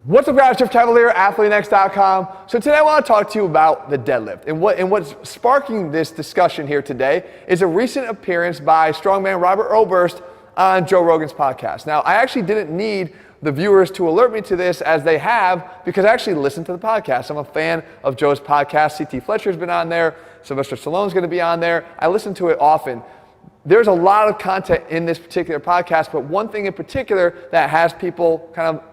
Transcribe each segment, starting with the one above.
What's up guys, Jeff Cavalier, ATHLEAN-X.com. So today I want to talk to you about the deadlift. And what's sparking this discussion here today is a recent appearance by strongman Robert Oberst on Joe Rogan's podcast. Now, I actually didn't need the viewers to alert me to this as they have, because I actually listened to the podcast. I'm a fan of Joe's podcast. CT Fletcher's been on there. Sylvester Stallone's going to be on there. I listen to it often. There's a lot of content in this particular podcast, but one thing in particular that has people kind of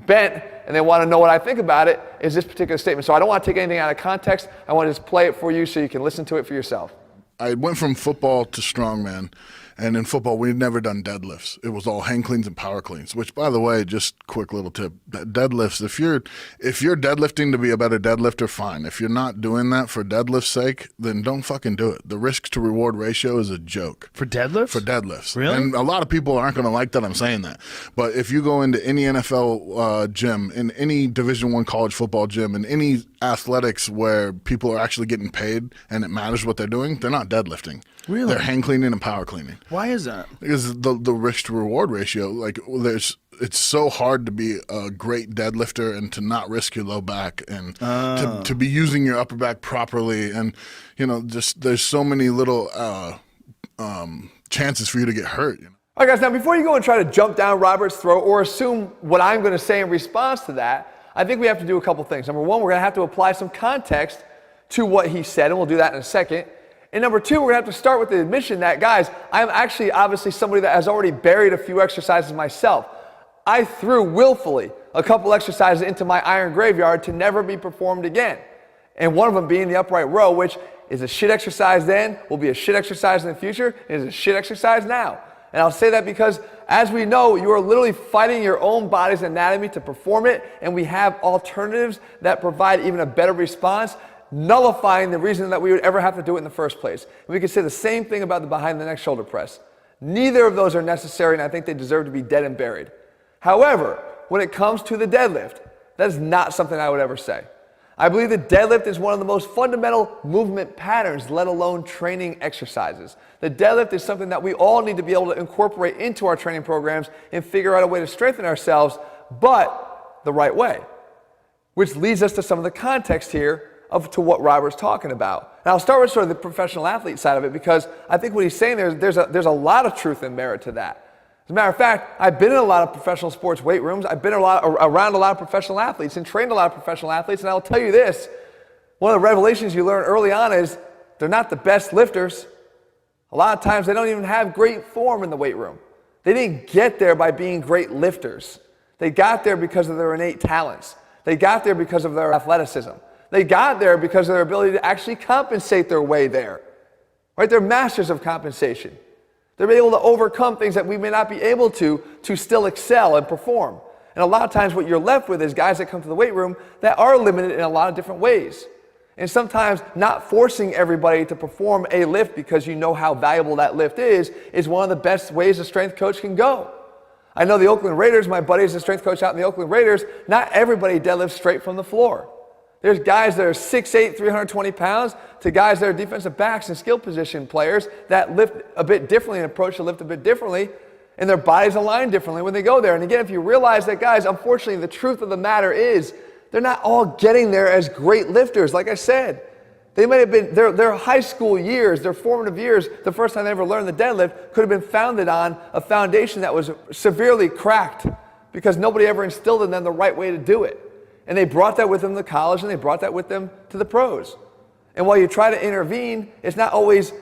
bent and they want to know what I think about it is this particular statement. So I don't want to take anything out of context. I want to just play it for you so you can listen to it for yourself. I went from football to strongman, and in football we'd never done deadlifts. It was all hang cleans and power cleans, which, by the way, just quick little tip, deadlifts, if you're deadlifting to be a better deadlifter, fine. If you're not doing that for deadlift's sake, then don't fucking do it. The risk to reward ratio is a joke. For deadlifts? For deadlifts. Really? And a lot of people aren't going to like that I'm saying that. But if you go into any NFL gym, in any Division I college football gym, in any athletics where people are actually getting paid and it matters what they're doing, they're not deadlifting. Really? They're hang cleaning and power cleaning. Why is that? Because the risk to reward ratio, like it's so hard to be a great deadlifter and to not risk your low back and to be using your upper back properly, and just there's so many little chances for you to get hurt. All right guys, now before you go and try to jump down Robert's throat or assume what I'm going to say in response to that, I think we have to do a couple things. Number one, we're going to have to apply some context to what he said, and we'll do that in a second. And number two, we're going to have to start with the admission that, guys, I'm actually obviously somebody that has already buried a few exercises myself. I threw willfully a couple exercises into my iron graveyard to never be performed again. And one of them being the upright row, which is a shit exercise then, will be a shit exercise in the future, and is a shit exercise now. And I'll say that because, as we know, you are literally fighting your own body's anatomy to perform it, and we have alternatives that provide even a better response, nullifying the reason that we would ever have to do it in the first place. And we could say the same thing about the behind the neck shoulder press. Neither of those are necessary, and I think they deserve to be dead and buried. However, when it comes to the deadlift, that is not something I would ever say. I believe the deadlift is one of the most fundamental movement patterns, let alone training exercises. The deadlift is something that we all need to be able to incorporate into our training programs and figure out a way to strengthen ourselves, but the right way. Which leads us to some of the context here to what Robert's talking about. Now I'll start with sort of the professional athlete side of it, because I think what he's saying there's a lot of truth and merit to that. As a matter of fact, I've been in a lot of professional sports weight rooms. I've been around a lot of professional athletes and trained a lot of professional athletes, and I'll tell you this, one of the revelations you learn early on is they're not the best lifters. A lot of times they don't even have great form in the weight room. They didn't get there by being great lifters. They got there because of their innate talents. They got there because of their athleticism. They got there because of their ability to actually compensate their way there. Right? They're masters of compensation. They're able to overcome things that we may not be able to still excel and perform. And a lot of times what you're left with is guys that come to the weight room that are limited in a lot of different ways. And sometimes not forcing everybody to perform a lift because you know how valuable that lift is one of the best ways a strength coach can go. I know the Oakland Raiders, my buddy is a strength coach out in the Oakland Raiders, not everybody deadlifts straight from the floor. There's guys that are 6'8", 320 pounds, to guys that are defensive backs and skill position players that lift a bit differently and approach the lift a bit differently, and their bodies align differently when they go there. And again, if you realize that, guys, unfortunately, the truth of the matter is they're not all getting there as great lifters. Like I said, they might have been, their high school years, their formative years, the first time they ever learned the deadlift could have been founded on a foundation that was severely cracked because nobody ever instilled in them the right way to do it. And they brought that with them to college, and they brought that with them to the pros. And while you try to intervene, it's not always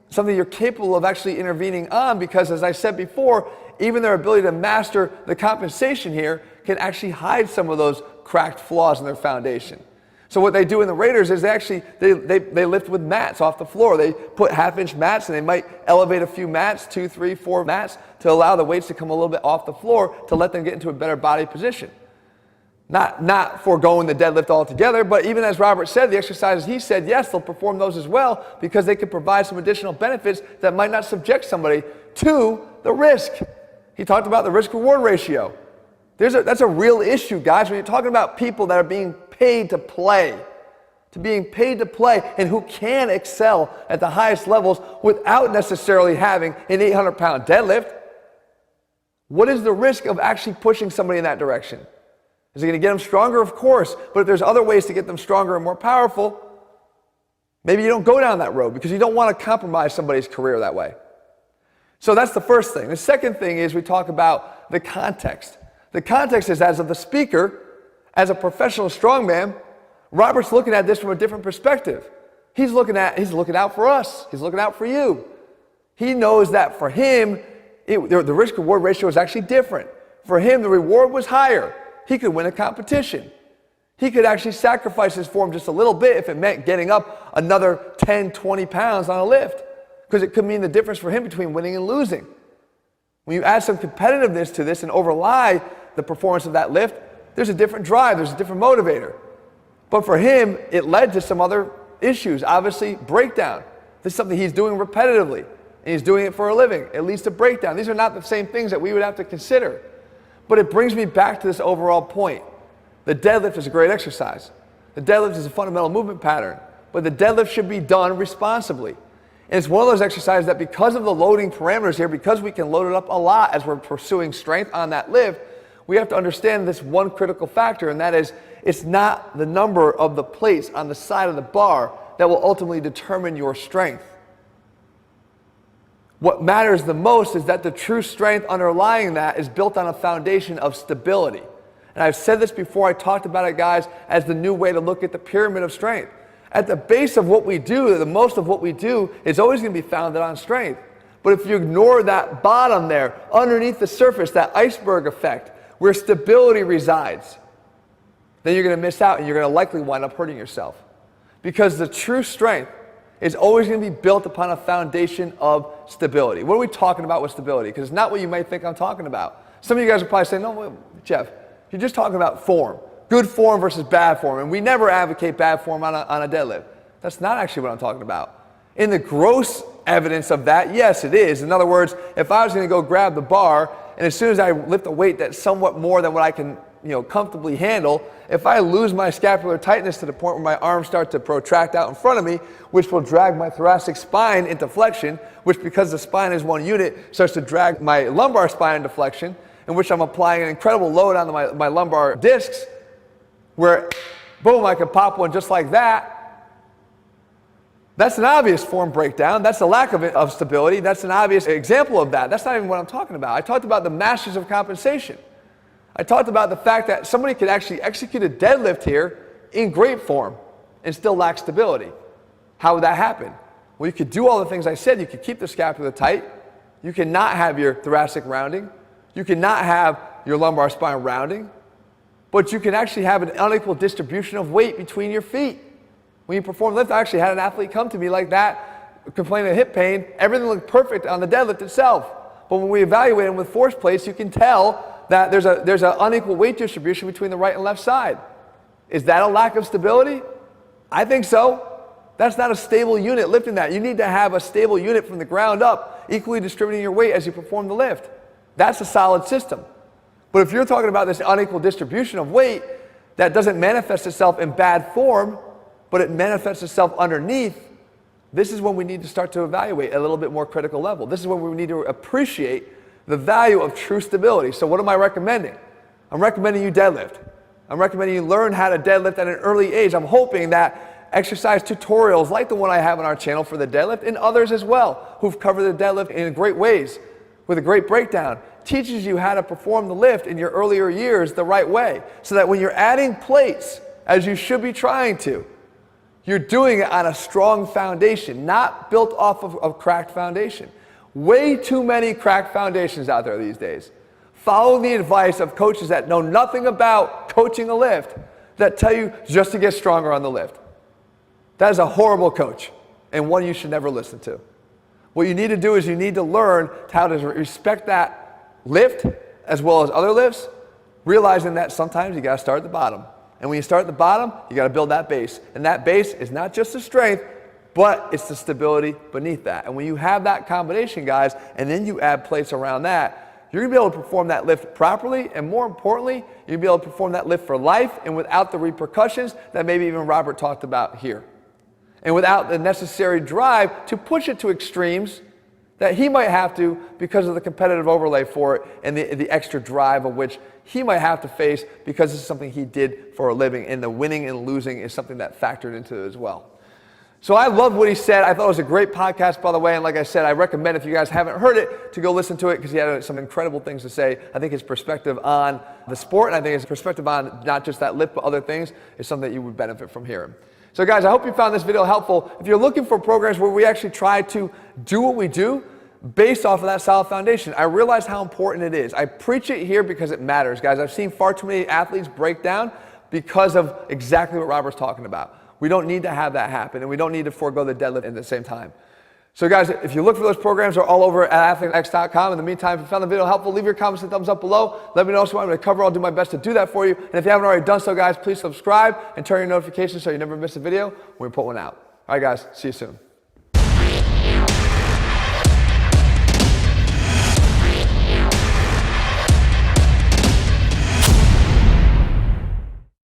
something you're capable of actually intervening on, because, as I said before, even their ability to master the compensation here can actually hide some of those cracked flaws in their foundation. So what they do in the Raiders is they lift with mats off the floor. They put half-inch mats, and they might elevate a few mats, 2, 3, 4 mats, to allow the weights to come a little bit off the floor to let them get into a better body position. Not foregoing the deadlift altogether, but even as Robert said, the exercises he said, yes, they'll perform those as well because they could provide some additional benefits that might not subject somebody to the risk. He talked about the risk-reward ratio. That's a real issue, guys, when you're talking about people that are being paid to play, and who can excel at the highest levels without necessarily having an 800-pound deadlift. What is the risk of actually pushing somebody in that direction? Is it going to get them stronger? Of course. But if there's other ways to get them stronger and more powerful, maybe you don't go down that road because you don't want to compromise somebody's career that way. So that's the first thing. The second thing is we talk about the context. The context is, as of the speaker, as a professional strongman, Robert's looking at this from a different perspective. He's looking out for us. He's looking out for you. He knows that for him, the risk-reward ratio is actually different. For him, the reward was higher. He could win a competition. He could actually sacrifice his form just a little bit if it meant getting up another 10, 20 pounds on a lift, because it could mean the difference for him between winning and losing. When you add some competitiveness to this and overlie the performance of that lift, there's a different drive, there's a different motivator. But for him, it led to some other issues. Obviously, breakdown. This is something he's doing repetitively, and he's doing it for a living. It leads to breakdown. These are not the same things that we would have to consider. But it brings me back to this overall point. The deadlift is a great exercise. The deadlift is a fundamental movement pattern, but the deadlift should be done responsibly. And it's one of those exercises that, because of the loading parameters here, because we can load it up a lot as we're pursuing strength on that lift, we have to understand this one critical factor, and that is, it's not the number of the plates on the side of the bar that will ultimately determine your strength. What matters the most is that the true strength underlying that is built on a foundation of stability. And I've said this before, I talked about it, guys, as the new way to look at the pyramid of strength. At the base of what we do, the most of what we do is always going to be founded on strength. But if you ignore that bottom there, underneath the surface, that iceberg effect, where stability resides, then you're going to miss out and you're going to likely wind up hurting yourself. Because the true strength is always going to be built upon a foundation of stability. What are we talking about with stability? Because it's not what you might think I'm talking about. Some of you guys are probably saying, no, wait, Jeff, you're just talking about form. Good form versus bad form. And we never advocate bad form on a deadlift. That's not actually what I'm talking about. In the gross evidence of that, yes, it is. In other words, if I was going to go grab the bar, and as soon as I lift a weight that's somewhat more than what I can comfortably handle, if I lose my scapular tightness to the point where my arms start to protract out in front of me, which will drag my thoracic spine into flexion, which, because the spine is one unit, starts to drag my lumbar spine into flexion, in which I'm applying an incredible load onto my lumbar discs, where, boom, I can pop one just like that. That's an obvious form breakdown. That's a lack of stability. That's an obvious example of that. That's not even what I'm talking about. I talked about the masters of compensation. I talked about the fact that somebody could actually execute a deadlift here in great form and still lack stability. How would that happen? Well, you could do all the things I said. You could keep the scapula tight. You cannot have your thoracic rounding. You cannot have your lumbar spine rounding. But you can actually have an unequal distribution of weight between your feet. When you perform lift, I actually had an athlete come to me like that, complaining of hip pain. Everything looked perfect on the deadlift itself. But when we evaluate him with force plates, you can tell that there's an unequal weight distribution between the right and left side. Is that a lack of stability? I think so. That's not a stable unit lifting that. You need to have a stable unit from the ground up, equally distributing your weight as you perform the lift. That's a solid system. But if you're talking about this unequal distribution of weight that doesn't manifest itself in bad form, but it manifests itself underneath, this is when we need to start to evaluate at a little bit more critical level. This is when we need to appreciate the value of true stability. So what am I recommending? I'm recommending you deadlift. I'm recommending you learn how to deadlift at an early age. I'm hoping that exercise tutorials like the one I have on our channel for the deadlift, and others as well who've covered the deadlift in great ways with a great breakdown, teaches you how to perform the lift in your earlier years the right way, so that when you're adding plates, as you should be trying to, you're doing it on a strong foundation, not built off of a cracked foundation. Way too many cracked foundations out there these days. Follow the advice of coaches that know nothing about coaching a lift, that tell you just to get stronger on the lift. That is a horrible coach, and one you should never listen to. What you need to do is you need to learn how to respect that lift as well as other lifts, realizing that sometimes you got to start at the bottom. And when you start at the bottom, you got to build that base. And that base is not just the strength, but it's the stability beneath that. And when you have that combination, guys, and then you add plates around that, you're going to be able to perform that lift properly, and more importantly, you're going to be able to perform that lift for life and without the repercussions that maybe even Robert talked about here. And without the necessary drive to push it to extremes that he might have to because of the competitive overlay for it and the extra drive of which he might have to face because this is something he did for a living, and the winning and losing is something that factored into it as well. So I loved what he said. I thought it was a great podcast, by the way, and like I said, I recommend if you guys haven't heard it to go listen to it because he had some incredible things to say. I think his perspective on the sport, and I think his perspective on not just that lift but other things is something that you would benefit from hearing. So guys, I hope you found this video helpful. If you're looking for programs where we actually try to do what we do based off of that solid foundation, I realize how important it is. I preach it here because it matters, guys. I've seen far too many athletes break down because of exactly what Robert's talking about. We don't need to have that happen, and we don't need to forego the deadlift at the same time. So guys, if you look for those programs, they're all over at ATHLEAN-X.com. In the meantime, if you found the video helpful, leave your comments and thumbs up below. Let me know what you want me to cover. I'll do my best to do that for you. And if you haven't already done so, guys, please subscribe and turn your notifications so you never miss a video when we put one out. All right, guys, see you soon.